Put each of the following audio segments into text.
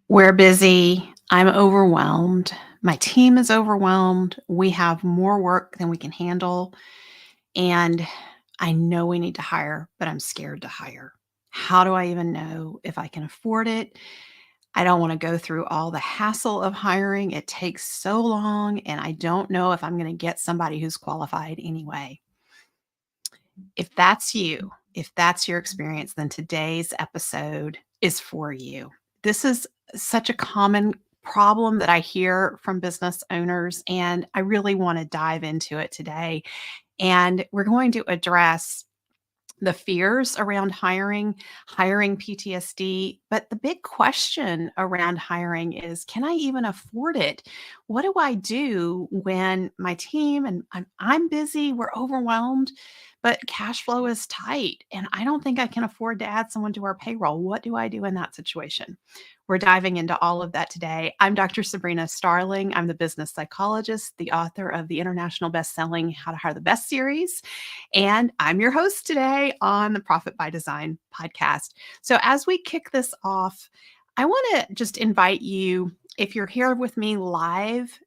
We're busy. I'm overwhelmed. My team is overwhelmed. We have more work than we can handle. And I know we need to hire, but I'm scared to hire. How do I even know if I can afford it? I don't want to go through all the hassle of hiring. It takes so long, and I don't know if I'm going to get somebody who's qualified anyway. If that's you, if that's your experience, then today's episode is for you. This is such a common problem that I hear from business owners, and I really want to dive into it today. And we're going to address the fears around hiring PTSD. But the big question around hiring is, can I even afford it? What do I do when my team and I'm busy, we're overwhelmed, but cash flow is tight and I don't think I can afford to add someone to our payroll? What do I do in that situation? We're diving into all of that today. I'm Dr. Sabrina Starling. I'm the business psychologist, the author of the international best-selling How to Hire the Best series, and I'm your host today on the Profit by Design podcast. So, as we kick this off, I want to just invite you, if you're here with me live,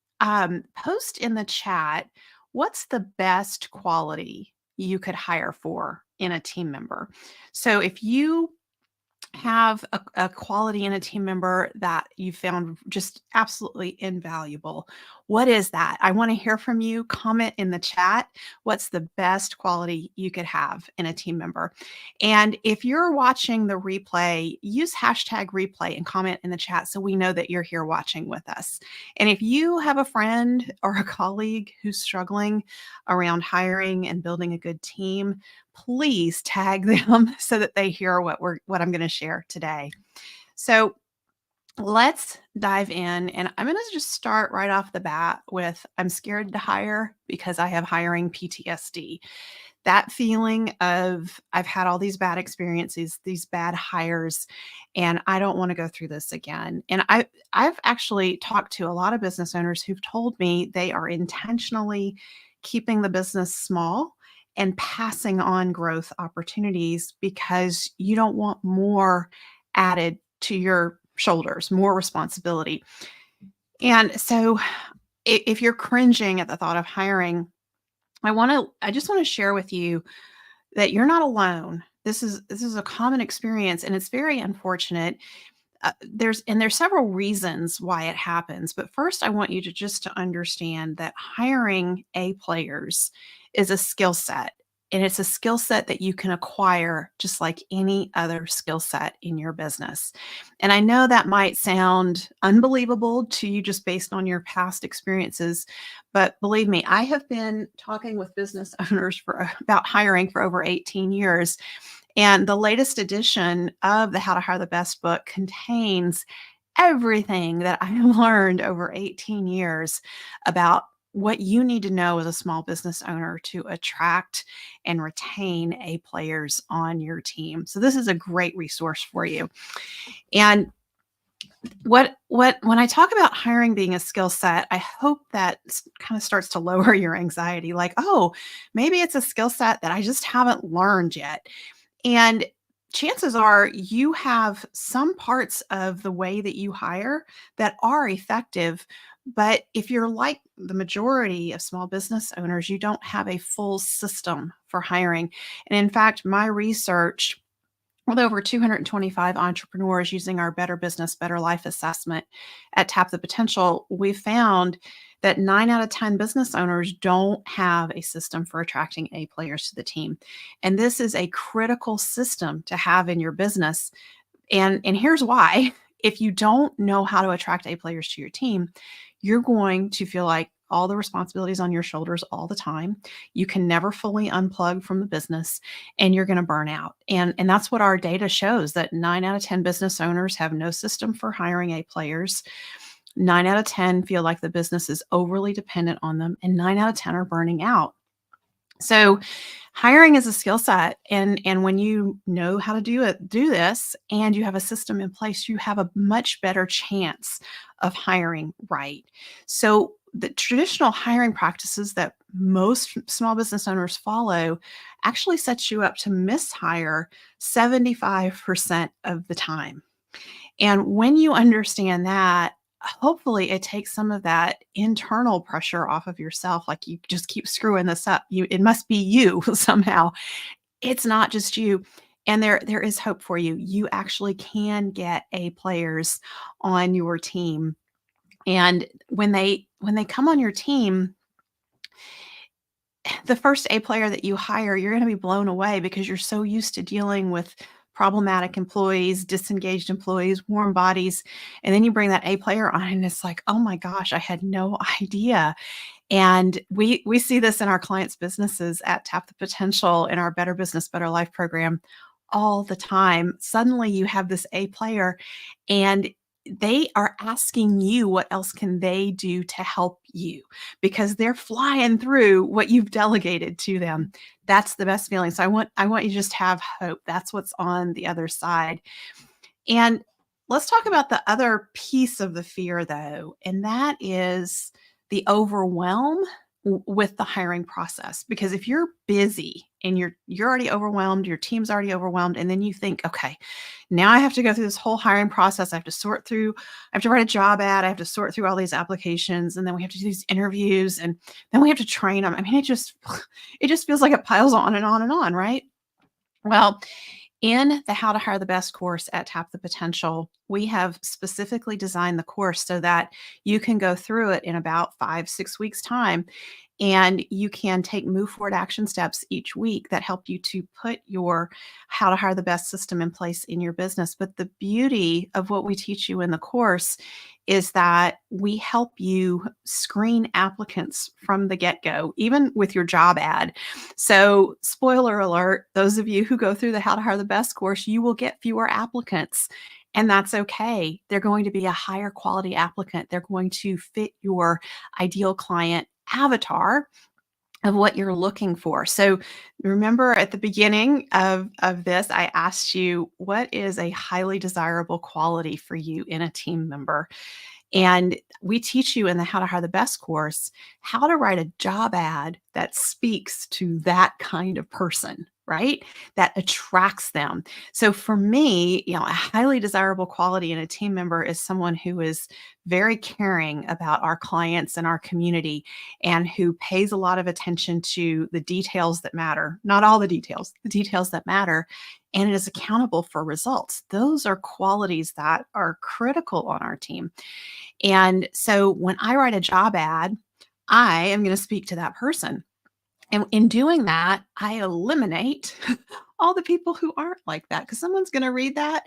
post in the chat what's the best quality you could hire for in a team member. So, if you have a quality in a team member that you found just absolutely invaluable. What is that? I want to hear from you. Comment in the chat. What's the best quality you could have in a team member? And if you're watching the replay, use hashtag replay and comment in the chat so we know that you're here watching with us. And if you have a friend or a colleague who's struggling around hiring and building a good team, please tag them so that they hear what I'm going to share today. So let's dive in. And I'm going to just start right off the bat with I'm scared to hire because I have hiring PTSD. That feeling of I've had all these bad experiences, these bad hires, and I don't want to go through this again. And I've actually talked to a lot of business owners who've told me they are intentionally keeping the business small and passing on growth opportunities because you don't want more added to your shoulders, more responsibility. And so if you're cringing at the thought of hiring, I just want to share with you that you're not alone. This is a common experience and it's very unfortunate. There's several reasons why it happens, but first I want you to just to understand that hiring A players is a skill set, and it's a skill set that you can acquire just like any other skill set in your business. And I know that might sound unbelievable to you just based on your past experiences, but believe me, I have been talking with business owners for about hiring for over 18 years, and the latest edition of the How to Hire the Best book contains everything that I have learned over 18 years about what you need to know as a small business owner to attract and retain A players on your team. So this is a great resource for you. And when I talk about hiring being a skill set, I hope that kind of starts to lower your anxiety. Like, oh, maybe it's a skill set that I just haven't learned yet. And chances are you have some parts of the way that you hire that are effective. But if you're like the majority of small business owners, you don't have a full system for hiring. And in fact, my research with over 225 entrepreneurs using our Better Business, Better Life assessment at Tap the Potential, we found that 9 out of 10 business owners don't have a system for attracting A players to the team. And this is a critical system to have in your business. And here's why. If you don't know how to attract A players to your team, you're going to feel like all the responsibilities on your shoulders all the time. You can never fully unplug from the business and you're going to burn out. And that's what our data shows, that 9 out of 10 business owners have no system for hiring A players. 9 out of 10 feel like the business is overly dependent on them, and 9 out of 10 are burning out. So hiring is a skill set. And when you know how to do this, and you have a system in place, you have a much better chance of hiring right. So the traditional hiring practices that most small business owners follow actually sets you up to mishire 75% of the time. And when you understand that, hopefully it takes some of that internal pressure off of yourself. Like you just keep screwing this up. It must be you somehow. It's not just you. And there is hope for you. You actually can get A players on your team. And when they come on your team, the first A player that you hire, you're going to be blown away because you're so used to dealing with problematic employees, disengaged employees, warm bodies. And then you bring that A player on and it's like, oh my gosh, I had no idea. And we see this in our clients' businesses at Tap the Potential in our Better Business, Better Life program all the time. Suddenly you have this A player and they are asking you what else can they do to help you because they're flying through what you've delegated to them. That's the best feeling. So I want you to just have hope. That's what's on the other side. And let's talk about the other piece of the fear, though, and that is the overwhelm with the hiring process. Because if you're busy and you're already overwhelmed, your team's already overwhelmed, and then you think, okay, now I have to go through this whole hiring process. I have to sort through, I have to write a job ad, I have to sort through all these applications, and then we have to do these interviews, and then we have to train them. I mean, it just feels like it piles on and on and on, right? Well, in the How to Hire the Best course at Tap the Potential, we have specifically designed the course so that you can go through it in about 5, 6 weeks' time. And you can take move forward action steps each week that help you to put your How to Hire the Best system in place in your business. But the beauty of what we teach you in the course is that we help you screen applicants from the get go, even with your job ad. So, spoiler alert, those of you who go through the How to Hire the Best course, you will get fewer applicants. And that's okay. They're going to be a higher quality applicant. They're going to fit your ideal client avatar of what you're looking for. So remember at the beginning of this, I asked you, what is a highly desirable quality for you in a team member? And we teach you in the How to Hire the Best course how to write a job ad that speaks to that kind of person, right? That attracts them. So for me, a highly desirable quality in a team member is someone who is very caring about our clients and our community and who pays a lot of attention to the details that matter, not all the details that matter, and is accountable for results. Those are qualities that are critical on our team. And so when I write a job ad, I am going to speak to that person. And in doing that, I eliminate all the people who aren't like that because someone's going to read that.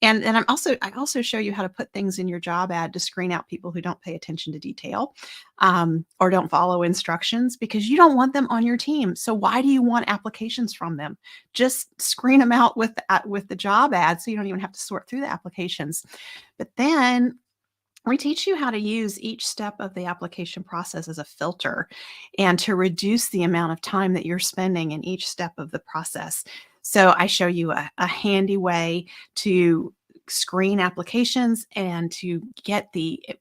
And I also show you how to put things in your job ad to screen out people who don't pay attention to detail or don't follow instructions because you don't want them on your team. So why do you want applications from them? Just screen them out with the job ad so you don't even have to sort through the applications. But then we teach you how to use each step of the application process as a filter and to reduce the amount of time that you're spending in each step of the process. So I show you a handy way to screen applications and to get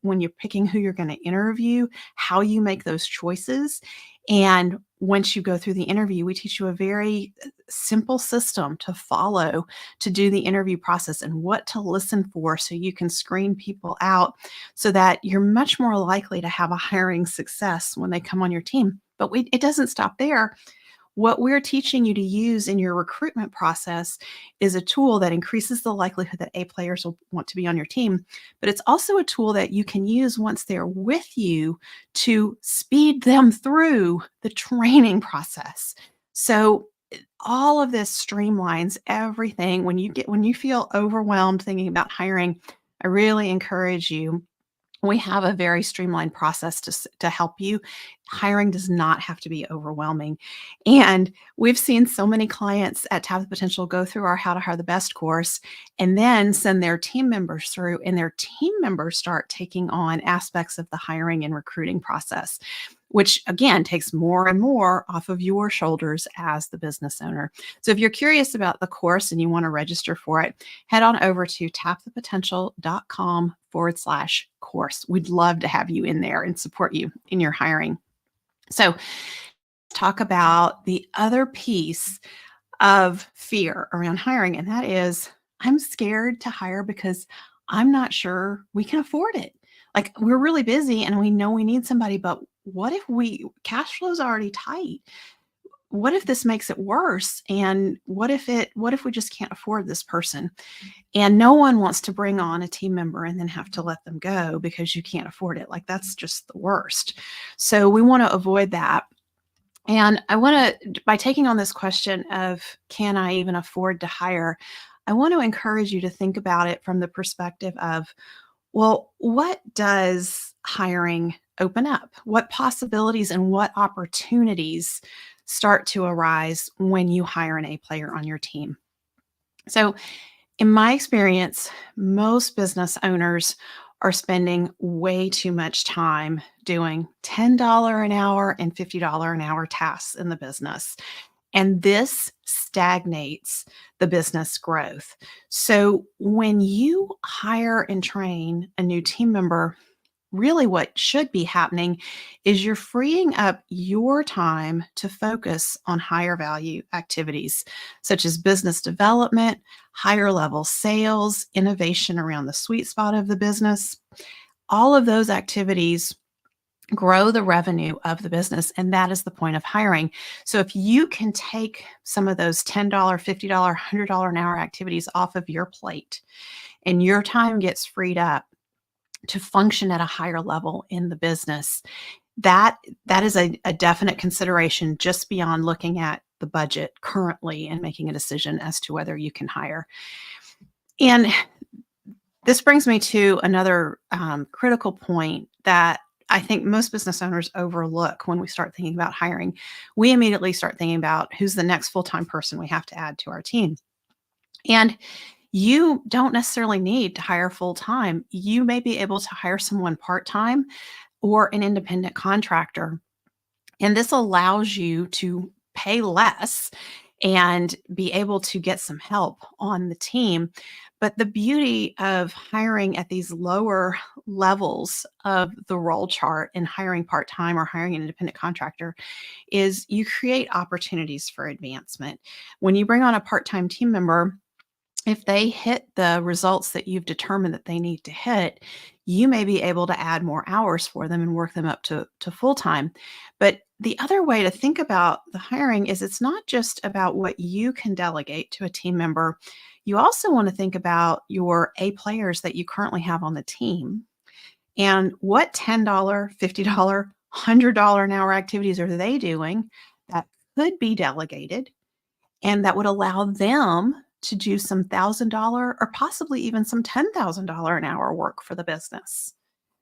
when you're picking who you're going to interview, how you make those choices. And once you go through the interview, we teach you a very simple system to follow to do the interview process and what to listen for so you can screen people out so that you're much more likely to have a hiring success when they come on your team. But it doesn't stop there. What we're teaching you to use in your recruitment process is a tool that increases the likelihood that A players will want to be on your team, but it's also a tool that you can use once they're with you to speed them through the training process. So all of this streamlines everything. When you feel overwhelmed thinking about hiring, I really encourage you. We have a very streamlined process to help you. Hiring does not have to be overwhelming. And we've seen so many clients at Tap the Potential go through our How to Hire the Best course and then send their team members through, and their team members start taking on aspects of the hiring and recruiting process, which again takes more and more off of your shoulders as the business owner. So if you're curious about the course and you want to register for it, head on over to tapthepotential.com sabrina.com/course. We'd love to have you in there and support you in your hiring. So, talk about the other piece of fear around hiring, and that is I'm scared to hire because I'm not sure we can afford it. Like, we're really busy and we know we need somebody, but what if cash flow's already tight? What if this makes it worse? And what if we just can't afford this person? And no one wants to bring on a team member and then have to let them go because you can't afford it. Like, that's just the worst. So we want to avoid that. And by taking on this question of, can I even afford to hire? I want to encourage you to think about it from the perspective of, well, what does hiring open up? What possibilities and what opportunities start to arise when you hire an A player on your team? So, in my experience, most business owners are spending way too much time doing $10 an hour and $50 an hour tasks in the business. And this stagnates the business growth. So when you hire and train a new team member, really what should be happening is you're freeing up your time to focus on higher value activities such as business development, higher level sales, innovation around the sweet spot of the business. All of those activities grow the revenue of the business, and that is the point of hiring. So if you can take some of those $10, $50, $100 an hour activities off of your plate and your time gets freed up to function at a higher level in the business, that is a definite consideration just beyond looking at the budget currently and making a decision as to whether you can hire. And this brings me to another critical point that I think most business owners overlook when we start thinking about hiring. We immediately start thinking about who's the next full-time person we have to add to our team. And you don't necessarily need to hire full-time. You may be able to hire someone part-time or an independent contractor. And this allows you to pay less and be able to get some help on the team. But the beauty of hiring at these lower levels of the role chart and hiring part time or hiring an independent contractor is you create opportunities for advancement. When you bring on a part time team member, if they hit the results that you've determined that they need to hit, you may be able to add more hours for them and work them up to full time. But the other way to think about the hiring is it's not just about what you can delegate to a team member. You also want to think about your A players that you currently have on the team and what $10, $50, $100 an hour activities are they doing that could be delegated and that would allow them to do some $1,000 or possibly even some $10,000 an hour work for the business.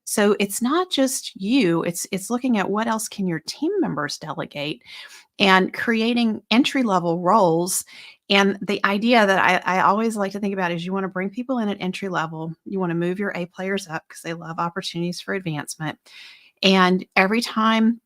So it's not just you, it's looking at what else can your team members delegate and creating entry level roles. And the idea that I always like to think about is you want to bring people in at entry level. You want to move your A players up because they love opportunities for advancement. And every time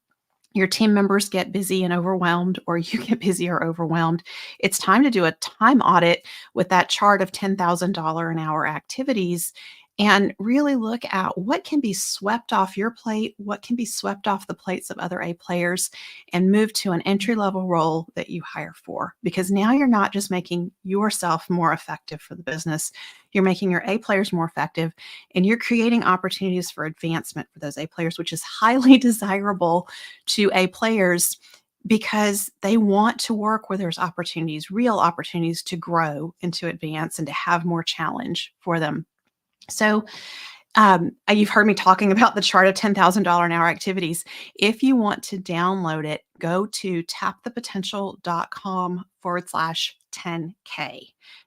your team members get busy and overwhelmed, or you get busy or overwhelmed, it's time to do a time audit with that chart of $10,000 an hour activities and really look at what can be swept off your plate, what can be swept off the plates of other A players, and move to an entry level role that you hire for. Because now you're not just making yourself more effective for the business, you're making your A players more effective, and you're creating opportunities for advancement for those A players, which is highly desirable to A players because they want to work where there's opportunities, real opportunities to grow and to advance and to have more challenge for them. So you've heard me talking about the chart of $10,000 an hour activities. If you want to download it, go to tapthepotential.com/10K.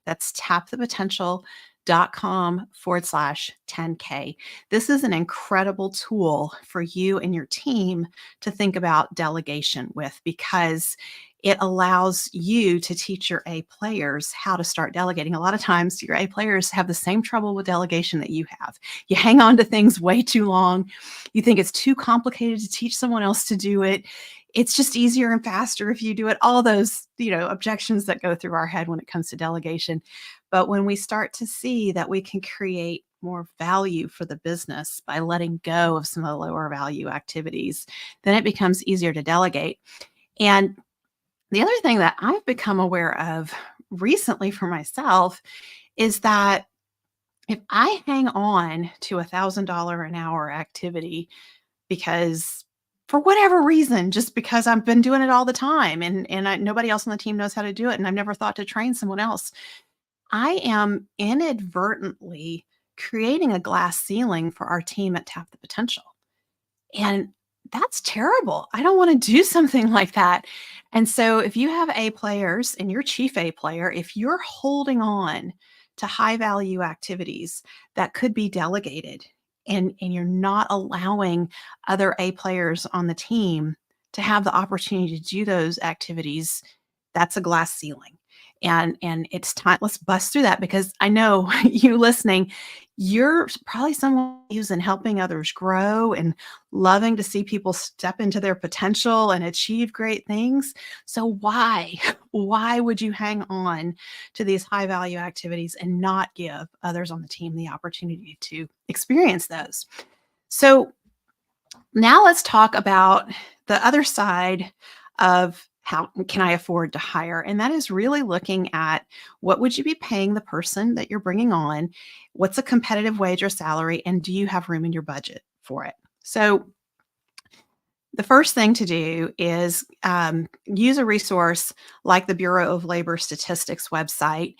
That's tapthepotential.com/10K. This is an incredible tool for you and your team to think about delegation with because it allows you to teach your A players how to start delegating. A lot of times your A players have the same trouble with delegation that you have. You hang on to things way too long. You think it's too complicated to teach someone else to do it. It's just easier and faster if you do it. All those, objections that go through our head when it comes to delegation. But when we start to see that we can create more value for the business by letting go of some of the lower value activities, then it becomes easier to delegate. And the other thing that I've become aware of recently for myself is that if I hang on to $1,000 an hour activity because for whatever reason, just because I've been doing it all the time nobody else on the team knows how to do it, and I've never thought to train someone else, I am inadvertently creating a glass ceiling for our team at Tap the Potential. And that's terrible. I don't want to do something like that. And so if you have A players and you're chief A player, if you're holding on to high value activities that could be delegated and you're not allowing other A players on the team to have the opportunity to do those activities, that's a glass ceiling. And it's time, let's bust through that because I know you listening, you're probably someone who's in helping others grow and loving to see people step into their potential and achieve great things. So why? Why would you hang on to these high value activities and not give others on the team the opportunity to experience those? So now let's talk about the other side of how can I afford to hire? And that is really looking at what would you be paying the person that you're bringing on? What's a competitive wage or salary? And do you have room in your budget for it? So the first thing to do is use a resource like the Bureau of Labor Statistics website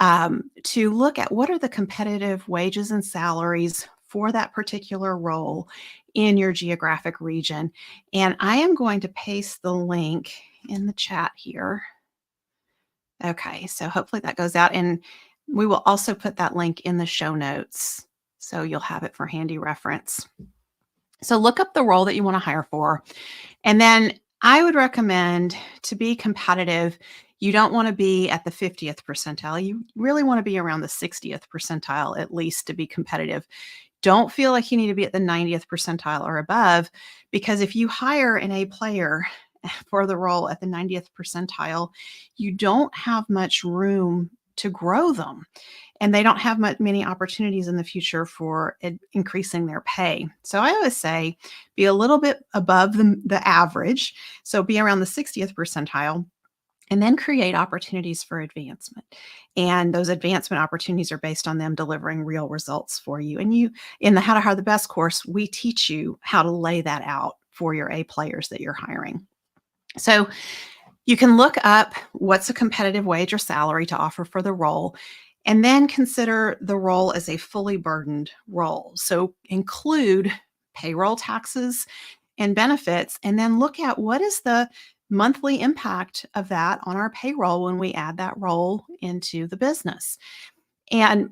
to look at what are the competitive wages and salaries for that particular role in your geographic region. And I am going to paste the link in the chat here. Okay, so hopefully that goes out. And we will also put that link in the show notes so you'll have it for handy reference. So look up the role that you want to hire for. And then I would recommend to be competitive, you don't want to be at the 50th percentile. You really want to be around the 60th percentile at least to be competitive. Don't feel like you need to be at the 90th percentile or above, because if you hire an A player for the role at the 90th percentile, you don't have much room to grow them. And they don't have many opportunities in the future for increasing their pay. So I always say be a little bit above the average. So be around the 60th percentile and then create opportunities for advancement. And those advancement opportunities are based on them delivering real results for you. And you, in the How to Hire the Best course, we teach you how to lay that out for your A players that you're hiring. So you can look up what's a competitive wage or salary to offer for the role, and then consider the role as a fully burdened role. So include payroll taxes and benefits, and then look at what is the monthly impact of that on our payroll when we add that role into the business. And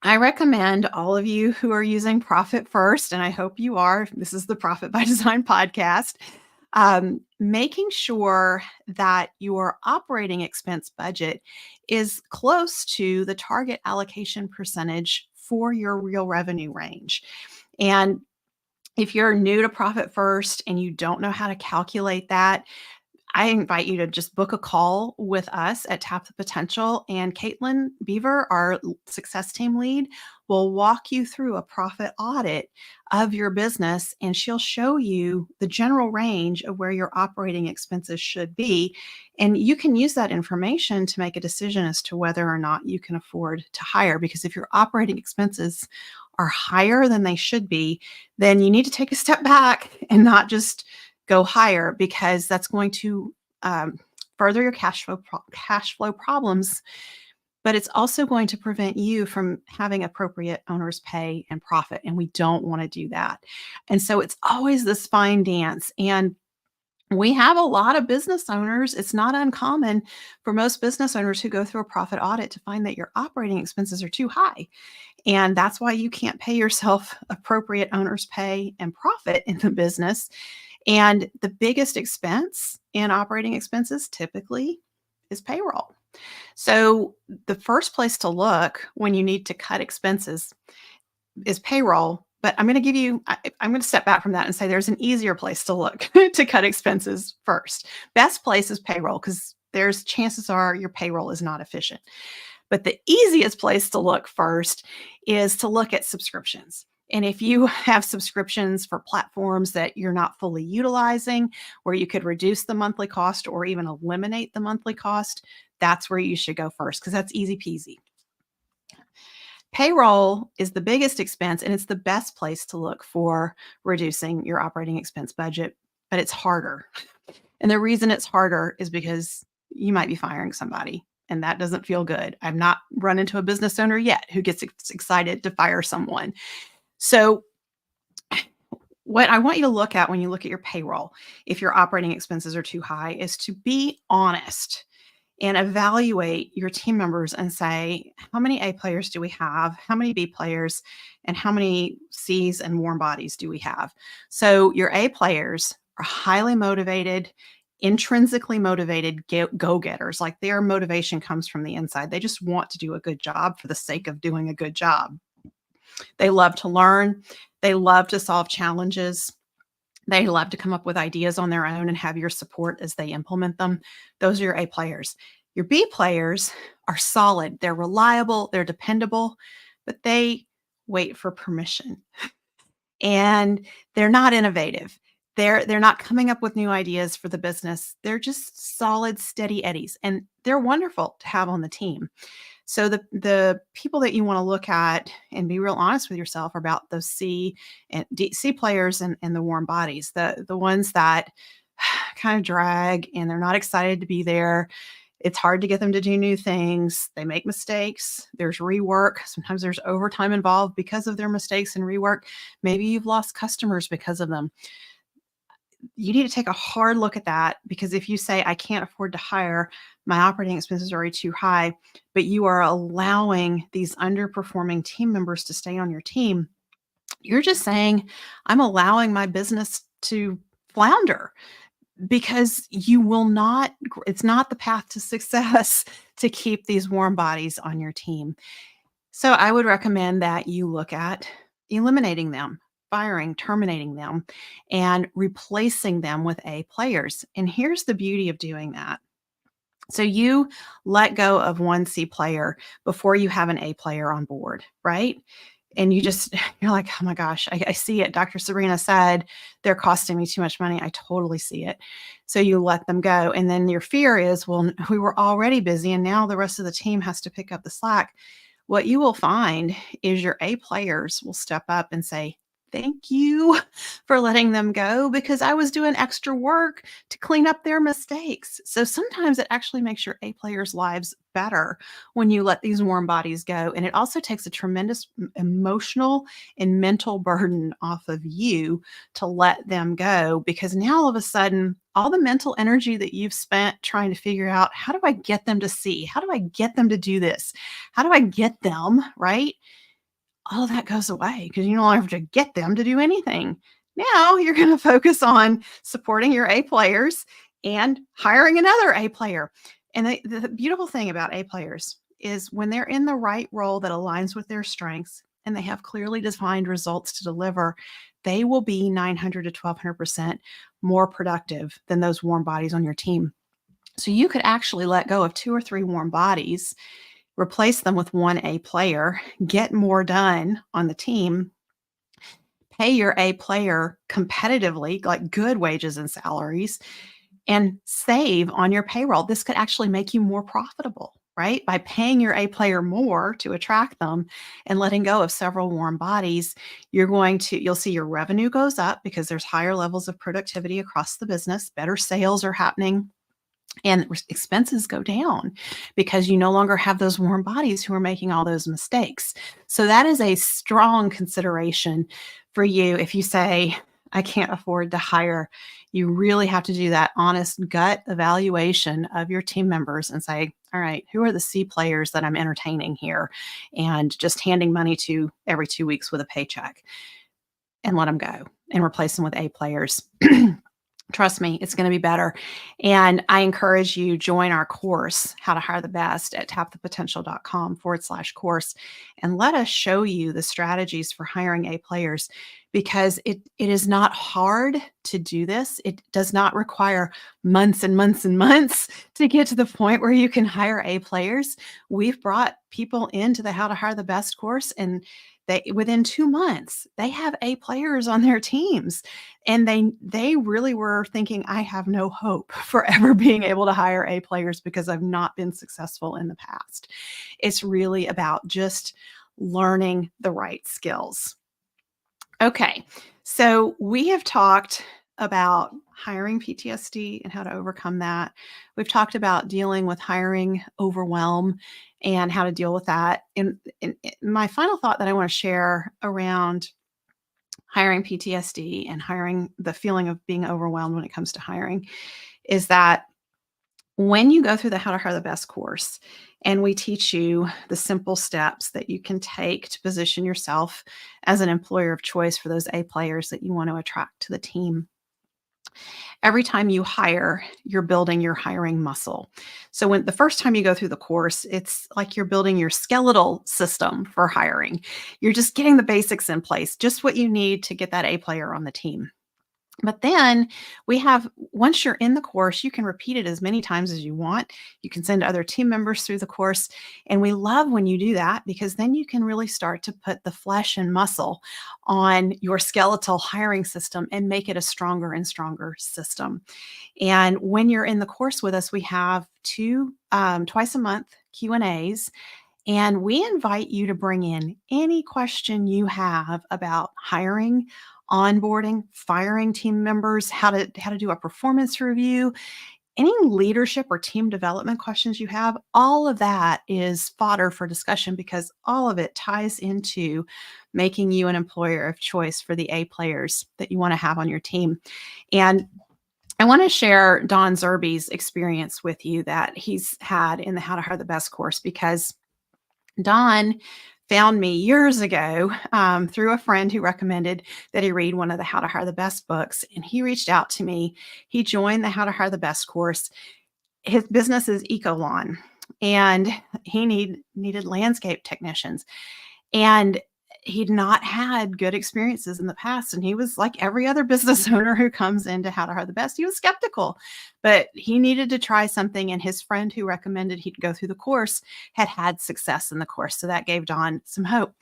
I recommend all of you who are using Profit First, and I hope you are, this is the Profit by Design podcast, making sure that your operating expense budget is close to the target allocation percentage for your real revenue range. And if you're new to Profit First and you don't know how to calculate that, I invite you to just book a call with us at Tap the Potential, and Caitlin Beaver, our success team lead, will walk you through a profit audit of your business, and she'll show you the general range of where your operating expenses should be. And you can use that information to make a decision as to whether or not you can afford to hire, because if your operating expenses are higher than they should be, then you need to take a step back and not just go higher, because that's going to further your cash flow problems, but it's also going to prevent you from having appropriate owner's pay and profit, and we don't want to do that. And so it's always this fine dance. And we have a lot of business owners. It's not uncommon for most business owners who go through a profit audit to find that your operating expenses are too high. And that's why you can't pay yourself appropriate owner's pay and profit in the business. And the biggest expense in operating expenses typically is payroll. So the first place to look when you need to cut expenses is payroll. But I'm going to step back from that and say there's an easier place to look to cut expenses first. Best place is payroll, because there's chances are your payroll is not efficient. But the easiest place to look first is to look at subscriptions. And if you have subscriptions for platforms that you're not fully utilizing, where you could reduce the monthly cost or even eliminate the monthly cost, that's where you should go first, because that's easy peasy. Payroll is the biggest expense, and it's the best place to look for reducing your operating expense budget, but it's harder. And the reason it's harder is because you might be firing somebody, and that doesn't feel good. I've not run into a business owner yet who gets excited to fire someone. So, what I want you to look at when you look at your payroll, if your operating expenses are too high, is to be honest and evaluate your team members and say, how many A players do we have? How many B players? And how many C's and warm bodies do we have? So your A players are highly motivated, intrinsically motivated go-getters. Like their motivation comes from the inside. They just want to do a good job for the sake of doing a good job. They love to learn. They love to solve challenges. They love to come up with ideas on their own and have your support as they implement them. Those are your A players. Your B players are solid. They're reliable. They're dependable, but they wait for permission. And they're not innovative. They're not coming up with new ideas for the business. They're just solid, steady eddies, and they're wonderful to have on the team. So the people that you want to look at and be real honest with yourself about those C and C players and the warm bodies, the ones that kind of drag and they're not excited to be there. It's hard to get them to do new things. They make mistakes. There's rework. Sometimes there's overtime involved because of their mistakes and rework. Maybe you've lost customers because of them. You need to take a hard look at that, because if you say, I can't afford to hire, my operating expenses are already too high, but you are allowing these underperforming team members to stay on your team, you're just saying, I'm allowing my business to flounder, because you will not, it's not the path to success to keep these warm bodies on your team. So I would recommend that you look at eliminating them, firing, terminating them, and replacing them with A players. And here's the beauty of doing that. So you let go of one C player before you have an A player on board, right? And you're like, oh my gosh, I see it. Dr. Sabrina said they're costing me too much money. I totally see it. So you let them go. And then your fear is, well, we were already busy and now the rest of the team has to pick up the slack. What you will find is your A players will step up and say, thank you for letting them go, because I was doing extra work to clean up their mistakes. So sometimes it actually makes your A players' lives better when you let these warm bodies go. And it also takes a tremendous emotional and mental burden off of you to let them go, because now all of a sudden, all the mental energy that you've spent trying to figure out, how do I get them to see? How do I get them to do this? How do I get them, right? All of that goes away because you no longer have to get them to do anything. Now you're going to focus on supporting your A players and hiring another A player. And the beautiful thing about A players is when they're in the right role that aligns with their strengths and they have clearly defined results to deliver, they will be 900 to 1200% more productive than those warm bodies on your team. So you could actually let go of 2 or 3 warm bodies, replace them with one A player, get more done on the team, pay your A player competitively, like good wages and salaries, and save on your payroll. This could actually make you more profitable, right? By paying your A player more to attract them and letting go of several warm bodies, you'll see your revenue goes up because there's higher levels of productivity across the business, better sales are happening, and expenses go down because you no longer have those warm bodies who are making all those mistakes. So that is a strong consideration for you. If you say, I can't afford to hire, you really have to do that honest gut evaluation of your team members and say, all right, who are the C players that I'm entertaining here and just handing money to every 2 weeks with a paycheck, and let them go and replace them with A players. Trust me, it's going to be better. And I encourage you, join our course, How to Hire the Best, at tapthepotential.com/course. And let us show you the strategies for hiring A players, because it is not hard to do this. It does not require months and months and months to get to the point where you can hire A players. We've brought people into the How to Hire the Best course, and they within 2 months, they have A players on their teams. And they really were thinking, I have no hope for ever being able to hire A players because I've not been successful in the past. It's really about just learning the right skills. Okay, so we have talked about hiring PTSD and how to overcome that. We've talked about dealing with hiring overwhelm and how to deal with that. And my final thought that I want to share around hiring PTSD and hiring the feeling of being overwhelmed when it comes to hiring is that when you go through the How to Hire the Best course, and we teach you the simple steps that you can take to position yourself as an employer of choice for those A players that you want to attract to the team. Every time you hire, you're building your hiring muscle. So when the first time you go through the course, it's like you're building your skeletal system for hiring. You're just getting the basics in place, just what you need to get that A player on the team. But then we have, once you're in the course, you can repeat it as many times as you want. You can send other team members through the course. And we love when you do that because then you can really start to put the flesh and muscle on your skeletal hiring system and make it a stronger and stronger system. And when you're in the course with us, we have two twice a month Q&As, and we invite you to bring in any question you have about hiring, onboarding, firing team members, how to do a performance review, any leadership or team development questions you have. All of that is fodder for discussion because all of it ties into making you an employer of choice for the A players that you want to have on your team. And I want to share Don Zerbe's experience with you that he's had in the How to Hire the Best course, because Don found me years ago through a friend who recommended that he read one of the How to Hire the Best books. And he reached out to me. He joined the How to Hire the Best course. His business is Ecolon, and he needed landscape technicians. And he'd not had good experiences in the past. And he was like every other business owner who comes into How to Hire the Best. He was skeptical, but he needed to try something. And his friend who recommended he'd go through the course had success in the course. So that gave Don some hope.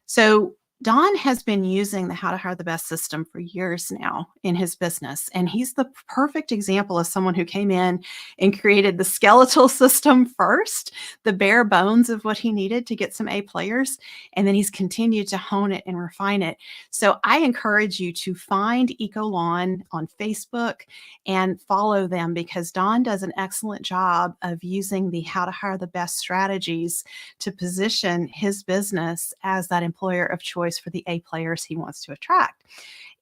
So Don has been using the How to Hire the Best system for years now in his business. And he's the perfect example of someone who came in and created the skeletal system first, the bare bones of what he needed to get some A players. And then he's continued to hone it and refine it. So I encourage you to find Ecolon on Facebook and follow them, because Don does an excellent job of using the How to Hire the Best strategies to position his business as that employer of choice for the A players he wants to attract.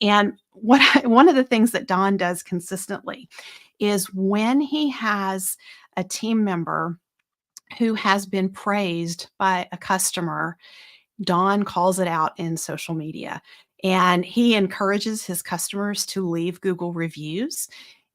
And one of the things that Don does consistently is when he has a team member who has been praised by a customer, Don calls it out in social media, and he encourages his customers to leave Google reviews.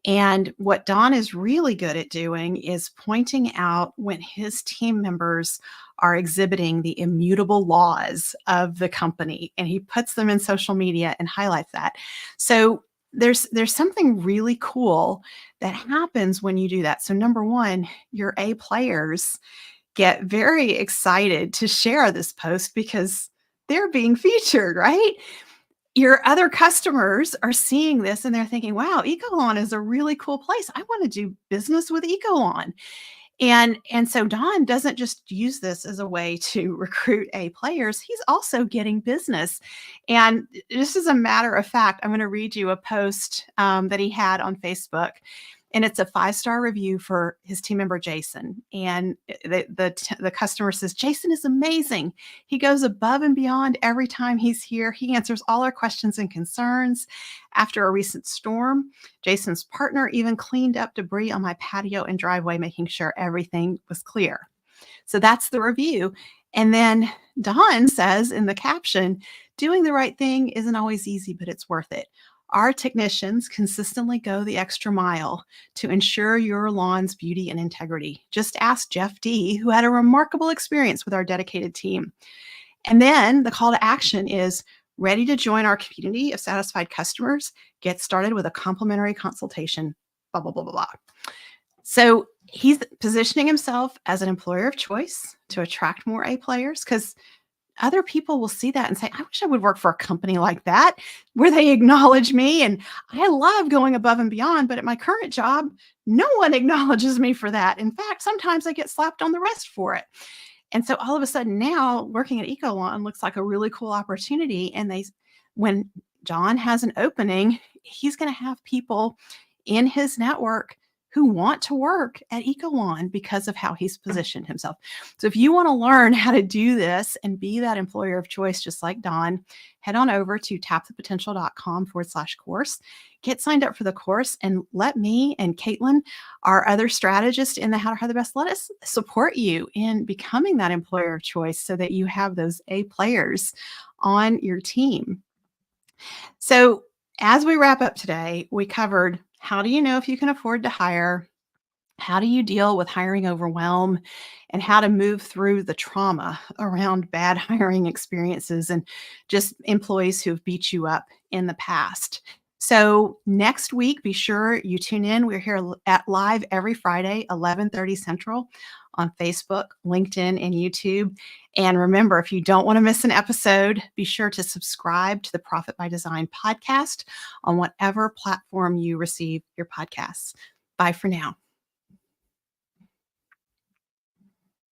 And what Don is really good at doing is pointing out when his team members are exhibiting the immutable laws of the company, and he puts them in social media and highlights that. So there's something really cool that happens when you do that. So number one, your A players get very excited to share this post because they're being featured, right? Your other customers are seeing this and they're thinking, wow, Ecolon is a really cool place. I want to do business with Ecolon. And so Don doesn't just use this as a way to recruit A players. He's also getting business. And just as a matter of fact, I'm going to read you a post that he had on Facebook. And it's a 5-star review for his team member, Jason. And the customer says, Jason is amazing. He goes above and beyond every time he's here. He answers all our questions and concerns. After a recent storm, Jason's partner even cleaned up debris on my patio and driveway, making sure everything was clear. So that's the review. And then Don says in the caption, doing the right thing isn't always easy, but it's worth it. Our technicians consistently go the extra mile to ensure your lawn's beauty and integrity. Just ask Jeff D., who had a remarkable experience with our dedicated team. And then the call to action is Ready to join our community of satisfied customers? Get started with a complimentary consultation. Blah, blah, blah, blah, blah. So he's positioning himself as an employer of choice to attract more A players because other people will see that and say, I wish I would work for a company like that where they acknowledge me. And I love going above and beyond. But at my current job, no one acknowledges me for that. In fact, sometimes I get slapped on the wrist for it. And so all of a sudden now working at EcoLawn looks like a really cool opportunity. And when John has an opening, he's going to have people in his network who want to work at EcoLawn because of how he's positioned himself. So if you want to learn how to do this and be that employer of choice, just like Don, head on over to tapthepotential.com/course, get signed up for the course, and let me and Caitlin, our other strategist in the How to Hire the Best, let us support you in becoming that employer of choice so that you have those A players on your team. So as we wrap up today, we covered how do you know if you can afford to hire? How do you deal with hiring overwhelm, and how to move through the trauma around bad hiring experiences and just employees who've beat you up in the past. So next week, be sure you tune in. We're here at live every Friday, 11:30 Central on Facebook, LinkedIn, and YouTube. And remember, if you don't want to miss an episode, be sure to subscribe to the Profit by Design podcast on whatever platform you receive your podcasts. Bye for now.